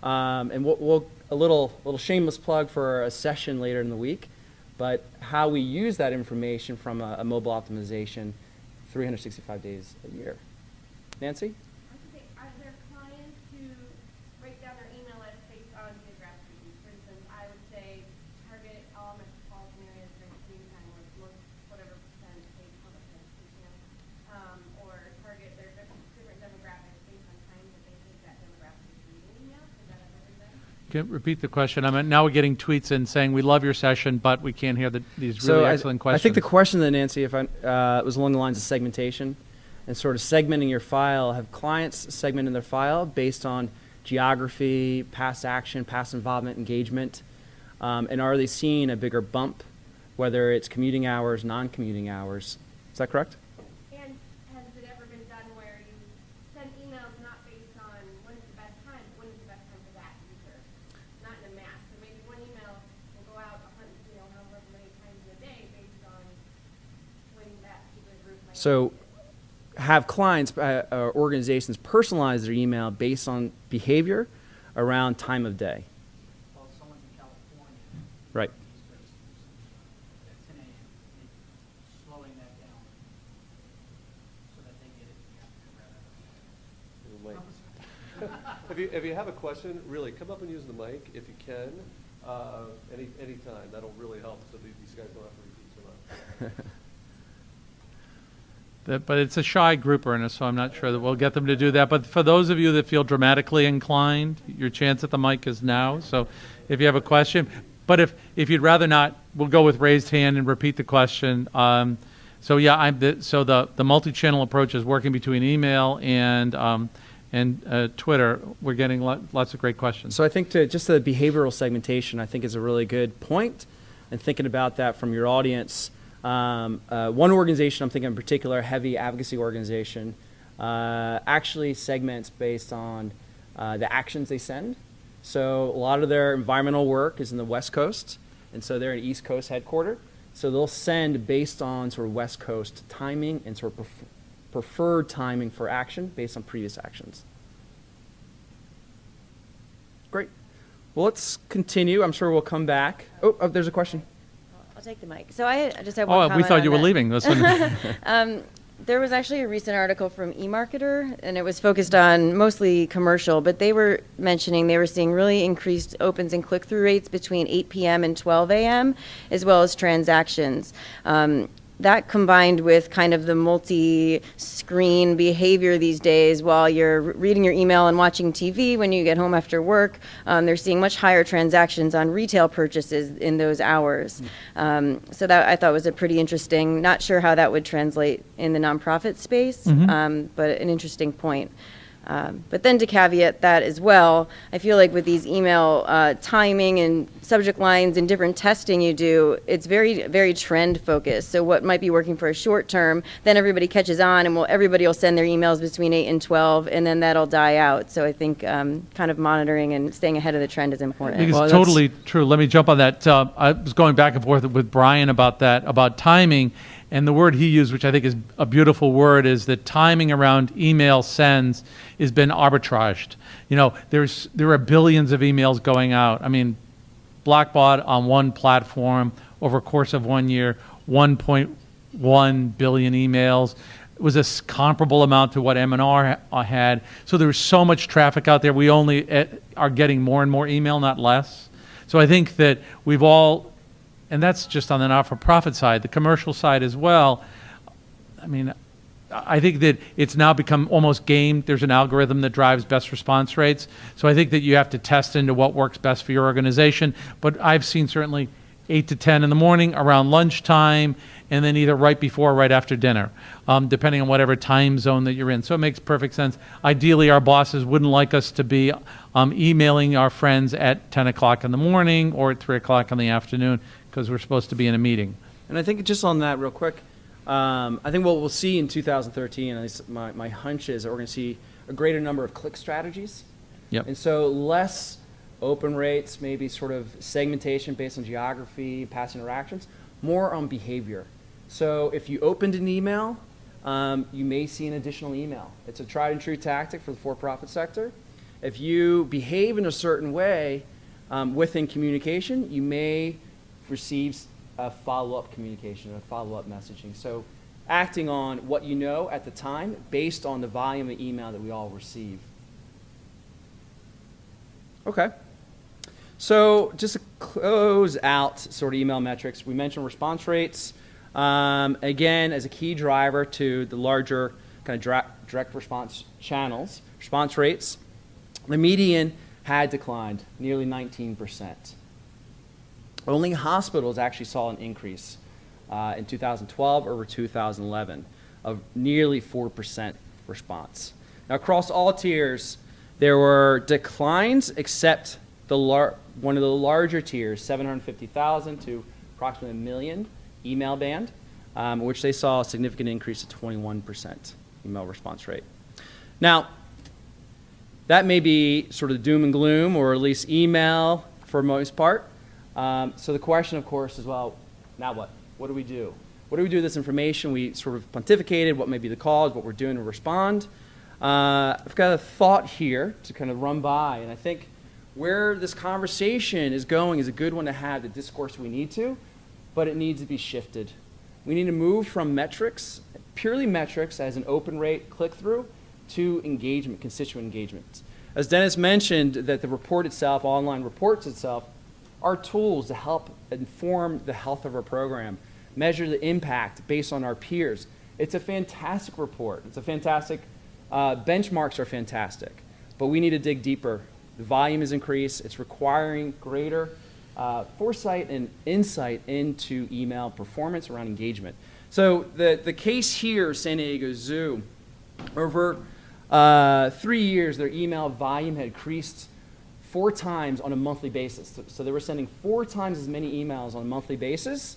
And we'll a little shameless plug for a session later in the week, but how we use that information from a mobile optimization 365 days a year. Nancy? I was gonna say, are there clients who break down their email list based on geographic regions? For instance, I would say target all metropolitan areas during commuting time with most whatever percent paid public transportation, or target their different demographics based on time that they think that demographic is reading email. Has that ever been done? Can you repeat the question? Now we're getting tweets in saying we love your session, but we can't hear these really excellent questions. I think the question then, Nancy, if was along the lines of segmentation and sort of segmenting your file. Have clients segmenting their file based on geography, past action, past involvement, engagement, and are they seeing a bigger bump, whether it's commuting hours, non-commuting hours? Is that correct? And has it ever been done where you send emails not based on when is the best time, but when is the best time for that user? Not in a mass. So maybe one email will go out however many times in a day based on when that particular group might So have clients or organizations personalize their email based on behavior around time of day. Well, someone's in California. Right. East Coast, at 10 a.m. maybe slowing that down so that they get it rather. If you have a question, really come up and use the mic if you can. Anytime, that'll really help so these guys don't have to repeat so much. But it's a shy group, Ernest, so I'm not sure that we'll get them to do that. But for those of you that feel dramatically inclined, your chance at the mic is now. So if you have a question, but if you'd rather not, we'll go with raised hand and repeat the question. So yeah, the multi-channel approach is working between email and Twitter. We're getting lots of great questions. So I think just the behavioral segmentation, I think, is a really good point. And thinking about that from your audience, one organization I'm thinking in particular, a heavy advocacy organization, actually segments based on the actions they send. So a lot of their environmental work is in the West Coast, and so they're an East Coast headquarter. So they'll send based on sort of West Coast timing and sort of preferred timing for action based on previous actions. Great. Well, let's continue. I'm sure we'll come back. Oh, there's a question. I'll take the mic. So I just have one comment. Oh, we thought you were on leaving. Listen. There was actually a recent article from eMarketer, and it was focused on mostly commercial, but they were mentioning they were seeing really increased opens and click-through rates between 8 p.m. and 12 a.m., as well as transactions. That combined with kind of the multi-screen behavior these days while you're reading your email and watching TV when you get home after work, they're seeing much higher transactions on retail purchases in those hours. So that I thought was a pretty interesting, not sure how that would translate in the nonprofit space, but an interesting point. But then to caveat that as well, I feel like with these email timing and subject lines and different testing you do, it's very, very trend focused. So what might be working for a short term, then everybody catches on and everybody will send their emails between 8 and 12, and then that'll die out. So I think kind of monitoring and staying ahead of the trend is important. I think it's totally true. Let me jump on that. I was going back and forth with Brian about that, about timing. And the word he used, which I think is a beautiful word, is that timing around email sends has been arbitraged. You know, there are billions of emails going out. I mean, Blackbaud on one platform over a course of 1 year, 1.1 billion emails. It was a comparable amount to what M&R had. So there was so much traffic out there. We only are getting more and more email, not less. So I think that we've all, and that's just on the not-for-profit side, the commercial side as well. I mean, I think that it's now become almost gamed. There's an algorithm that drives best response rates. So I think that you have to test into what works best for your organization. But I've seen certainly 8 to 10 in the morning, around lunchtime, and then either right before or right after dinner, depending on whatever time zone that you're in. So it makes perfect sense. Ideally, our bosses wouldn't like us to be emailing our friends at 10 o'clock in the morning or at 3 o'clock in the afternoon because we're supposed to be in a meeting. And I think just on that real quick, I think what we'll see in 2013, at least my hunch is that we're going to see a greater number of click strategies. Yep. And so less open rates, maybe sort of segmentation based on geography, past interactions, more on behavior. So if you opened an email, you may see an additional email. It's a tried and true tactic for the for-profit sector. If you behave in a certain way within communication, you may receive a follow-up communication, a follow-up messaging. So acting on what you know at the time based on the volume of email that we all receive. Okay. So just to close out sort of email metrics, we mentioned response rates. Again, as a key driver to the larger kind of direct response channels, response rates, the median had declined nearly 19%. Only hospitals actually saw an increase in 2012 over 2011 of nearly 4% response. Now, across all tiers, there were declines except one of the larger tiers, 750,000 to approximately 1 million email band, which they saw a significant increase of 21% email response rate. Now, that may be sort of doom and gloom, or at least email for most part. So the question, of course, is, well, now what? What do we do? What do we do with this information? We sort of pontificated what may be the cause, what we're doing to respond. I've got a thought here to kind of run by, and I think where this conversation is going is a good one to have, the discourse we need to, but it needs to be shifted. We need to move from metrics, purely metrics as an open rate click-through, to engagement, constituent engagement. As Dennis mentioned, that the report itself, online reports itself, are tools to help inform the health of our program, measure the impact based on our peers. It's a fantastic report. It's a fantastic, benchmarks are fantastic, but we need to dig deeper. The volume is increased. It's requiring greater foresight and insight into email performance around engagement. So the case here, San Diego Zoo, over 3 years, their email volume had increased 4 times on a monthly basis. So they were sending 4 times as many emails on a monthly basis.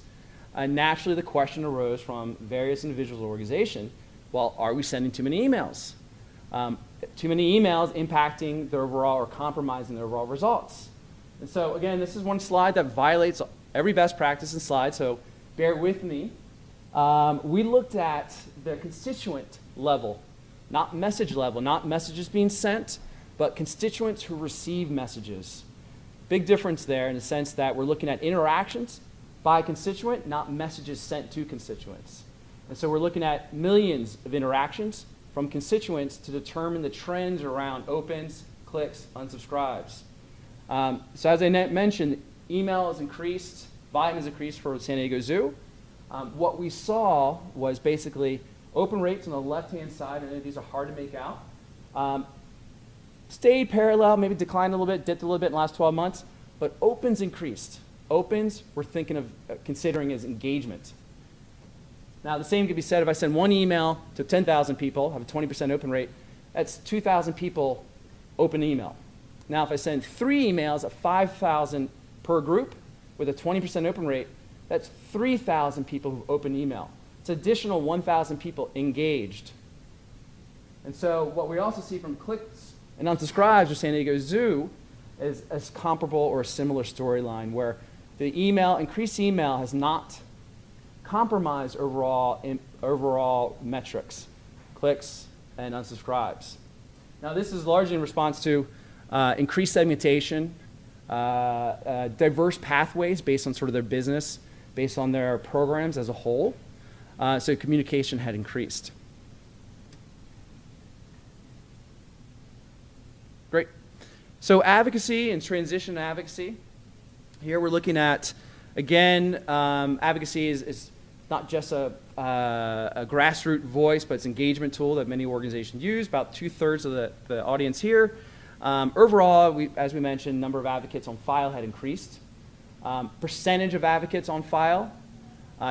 Naturally, the question arose from various individuals or organizations, well, are we sending too many emails? Too many emails impacting the overall or compromising the overall results. And so, again, this is one slide that violates every best practice in slides, so bear with me. We looked at the constituent level, not message level, not messages being sent, but constituents who receive messages. Big difference there in the sense that we're looking at interactions by constituent, not messages sent to constituents. And so we're looking at millions of interactions from constituents to determine the trends around opens, clicks, unsubscribes. So as I mentioned, email has increased, volume has increased for San Diego Zoo. What we saw was basically open rates on the left-hand side, and these are hard to make out. Stayed parallel, maybe declined a little bit, dipped a little bit in the last 12 months, but opens increased. Opens, we're thinking of considering as engagement. Now, the same could be said if I send one email to 10,000 people, have a 20% open rate, that's 2,000 people open email. Now, if I send 3 emails at 5,000 per group with a 20% open rate, that's 3,000 people who open email. It's additional 1,000 people engaged. And so what we also see from clicks and unsubscribes with San Diego Zoo is a comparable or a similar storyline where the increased email has not compromised overall metrics, clicks and unsubscribes. Now, this is largely in response to increased segmentation, diverse pathways based on sort of their business, based on their programs as a whole. So communication had increased. Great. So advocacy and transition advocacy. Here we're looking at, again, advocacy is not just a grassroots voice, but it's an engagement tool that many organizations use. About 2/3 of the audience here. Overall, as we mentioned, number of advocates on file had increased. Percentage of advocates on file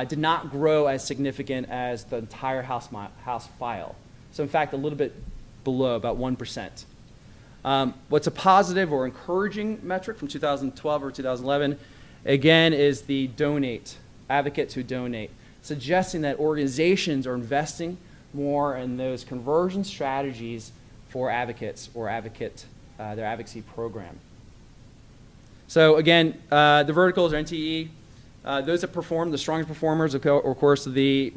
did not grow as significant as the entire House file. So in fact, a little bit below, about 1%. What's a positive or encouraging metric from 2012 or 2011, again, is the donate, advocates who donate, suggesting that organizations are investing more in those conversion strategies for advocates or their advocacy program. So again, the verticals are NTE. Those that perform, the strongest performers, of course, the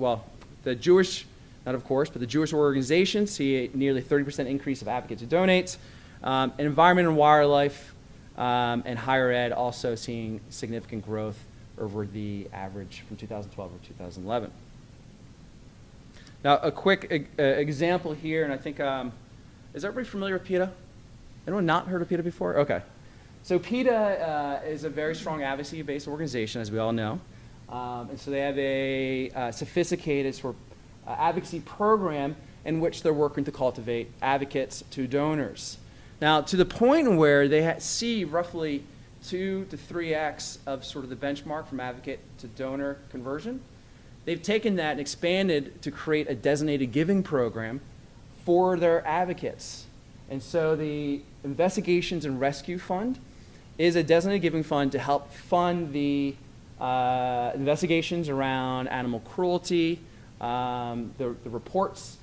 Jewish, not of course, but the Jewish organizations see a nearly 30% increase of advocates who donate. And environment and wildlife and higher ed also seeing significant growth over the average from 2012 or 2011. Now, a quick example here, and I think, is everybody familiar with PETA? Anyone not heard of PETA before? Okay. So PETA is a very strong advocacy-based organization, as we all know. And so they have a sophisticated sort of advocacy program in which they're working to cultivate advocates to donors. Now, to the point where they see roughly 2 to 3x of sort of the benchmark from advocate to donor conversion, they've taken that and expanded to create a designated giving program for their advocates. And so the Investigations and Rescue Fund is a designated giving fund to help fund the investigations around animal cruelty, the reports,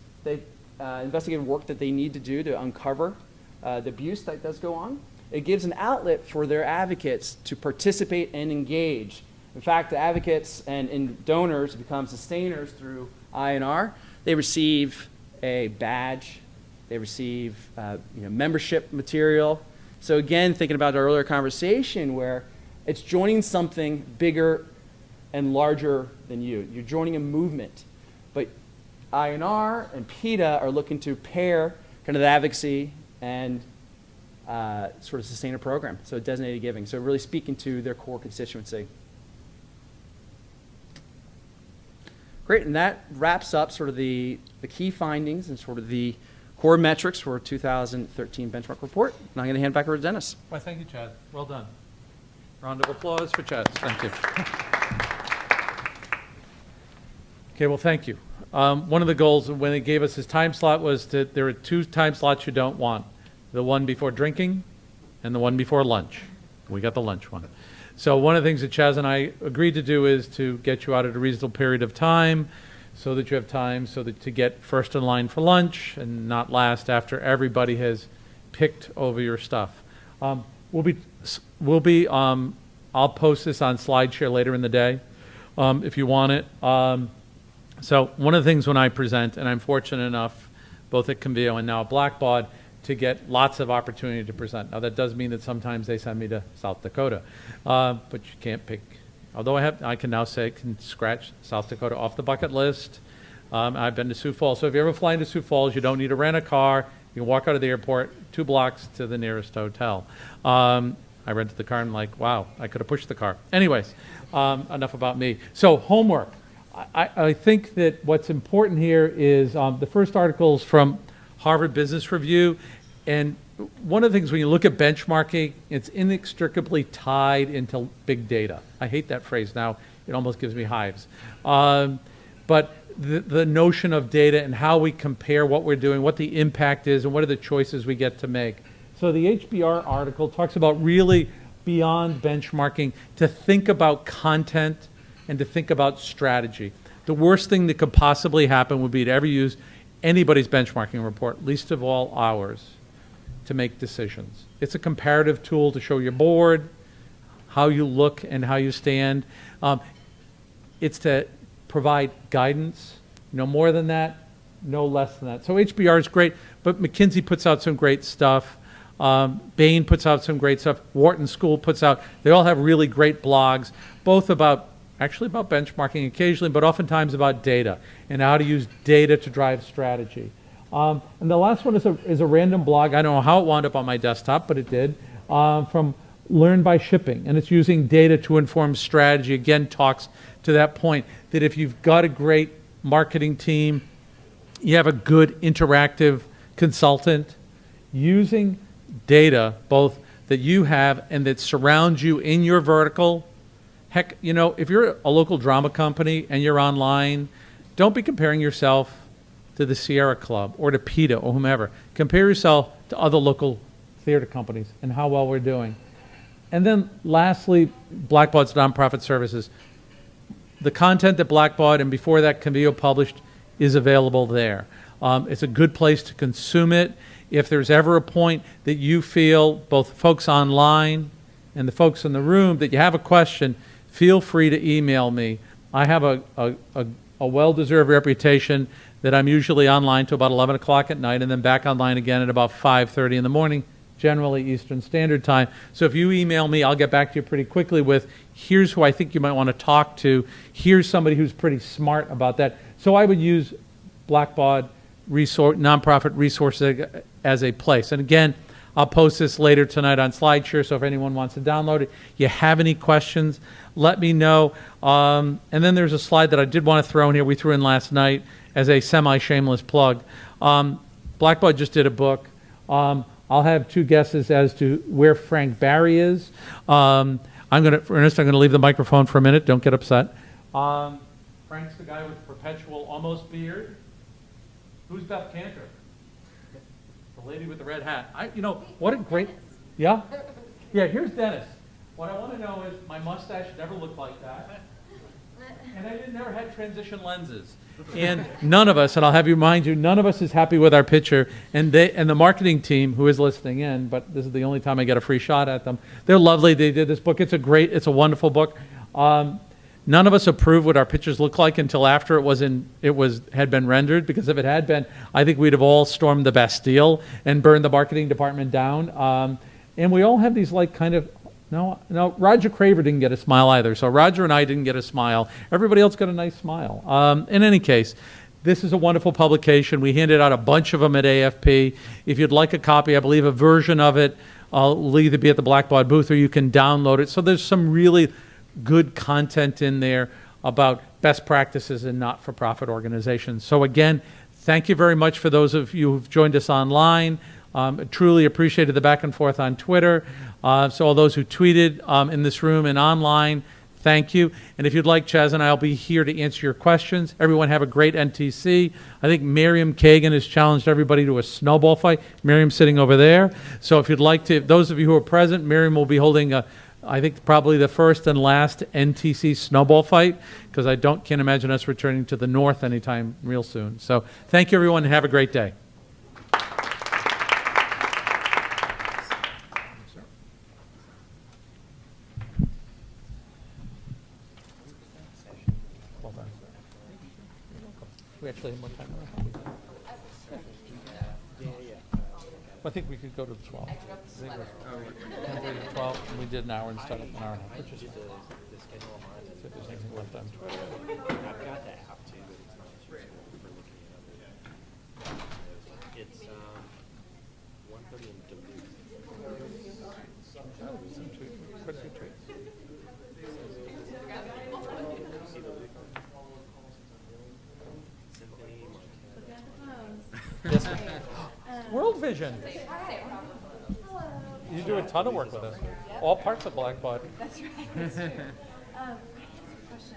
investigative work that they need to do to uncover the abuse that does go on. It gives an outlet for their advocates to participate and engage. In fact, the advocates and donors become sustainers through INR. They receive a badge. They receive membership material. So again, thinking about our earlier conversation where it's joining something bigger and larger than you. You're joining a movement. But INR and PETA are looking to pair kind of the advocacy and sort of sustain a program, so designated giving. So really speaking to their core constituency. Great, and that wraps up sort of the key findings and sort of the core metrics for 2013 benchmark report. And I'm going to hand back over to Dennis. Well, thank you, Chad. Well done. Round of applause for Chad. Thank you. Okay, well, thank you. One of the goals when they gave us this time slot was that there are 2 time slots you don't want. The one before drinking and the one before lunch. We got the lunch one. So one of the things that Chaz and I agreed to do is to get you out at a reasonable period of time so that you have time to get first in line for lunch and not last after everybody has picked over your stuff. I'll post this on SlideShare later in the day if you want it. So one of the things when I present, and I'm fortunate enough both at Convio and now at Blackbaud to get lots of opportunity to present. Now that does mean that sometimes they send me to South Dakota, but you can't pick. Although I can now say can scratch South Dakota off the bucket list. I've been to Sioux Falls. So if you ever fly into Sioux Falls, you don't need to rent a car. You can walk out of the airport 2 blocks to the nearest hotel. I rented the car and I'm like, wow, I could have pushed the car. Anyways, enough about me. So homework. I think that what's important here is the first article is from Harvard Business Review. And one of the things when you look at benchmarking, it's inextricably tied into big data. I hate that phrase now. It almost gives me hives. But the notion of data and how we compare what we're doing, what the impact is, and what are the choices we get to make. So the HBR article talks about really beyond benchmarking to think about content and to think about strategy. The worst thing that could possibly happen would be to ever use anybody's benchmarking report, least of all ours, to make decisions. It's a comparative tool to show your board how you look and how you stand. It's to provide guidance, no more than that, no less than that. So HBR is great, but McKinsey puts out some great stuff. Bain puts out some great stuff. Wharton School puts out, they all have really great blogs, both about benchmarking occasionally, but oftentimes about data and how to use data to drive strategy. And the last one is a random blog. I don't know how it wound up on my desktop, but it did, from Learn by Shipping. And it's using data to inform strategy. Again, talks to that point that if you've got a great marketing team, you have a good interactive consultant, using data both that you have and that surrounds you in your vertical Heck, you know, if you're a local drama company and you're online, don't be comparing yourself to the Sierra Club or to PETA or whomever. Compare yourself to other local theater companies and how well we're doing. And then lastly, Blackbaud's nonprofit services. The content that Blackbaud and before that Convio published is available there. It's a good place to consume it. If there's ever a point that you feel, both folks online and the folks in the room, that you have a question, feel free to email me. I have a well-deserved reputation that I'm usually online till about 11 o'clock at night and then back online again at about 5:30 in the morning, generally Eastern Standard Time. So if you email me, I'll get back to you pretty quickly with, here's who I think you might want to talk to. Here's somebody who's pretty smart about that. So I would use Blackbaud nonprofit resources as a place. And again, I'll post this later tonight on SlideShare, so if anyone wants to download it, you have any questions, let me know. And then there's a slide that I did want to throw in here, we threw in last night as a semi-shameless plug. Blackbaud just did a book. I'll have two guesses as to where Frank Barry is. Ernest, I'm going to leave the microphone for a minute. Don't get upset. Frank's the guy with perpetual almost beard. Who's Beth Cantor? The lady with the red hat. You know, what a great, yeah? Yeah, here's Dennis. What I want to know is my mustache never looked like that. And I never had transition lenses. And none of us, and I'll have you mind you, none of us is happy with our picture. And the marketing team, who is listening in, but this is the only time I get a free shot at them. They're lovely. They did this book. It's a wonderful book. None of us approved what our pictures looked like until after had been rendered, because if it had been, I think we'd have all stormed the Bastille and burned the marketing department down. And we all have these like kind of, no, Roger Craver didn't get a smile either. So Roger and I didn't get a smile. Everybody else got a nice smile. In any case, this is a wonderful publication. We handed out a bunch of them at AFP. If you'd like a copy, I believe a version of it will either be at the Blackbaud booth or you can download it. So there's some really good content in there about best practices in not-for-profit organizations. So again, thank you very much for those of you who've joined us online. Truly appreciated the back and forth on Twitter. So all those who tweeted in this room and online, thank you. And if you'd like, Chaz and I will be here to answer your questions. Everyone have a great NTC. I think Miriam Kagan has challenged everybody to a snowball fight. Miriam's sitting over there. So if you'd like to, those of you who are present, Miriam will be holding I think probably the first and last NTC snowball fight, because I can't imagine us returning to the north anytime real soon. So thank you, everyone, and have a great day. Well done. We actually have more time. I think we could go to the 12. I think it was 10:30 to 12, and we did an hour instead of an hour and a half. Which is the schedule on mine. See if there's anything left on Twitter. I've got the app too, but it's not just useful for looking at other. It's 1:30 in Duluth. Oh, some tweet. Quite a few tweets. See the link? Symphony, Yes, World Vision. You do a ton of work with us. All parts of Blackbaud. That's right. I have a question.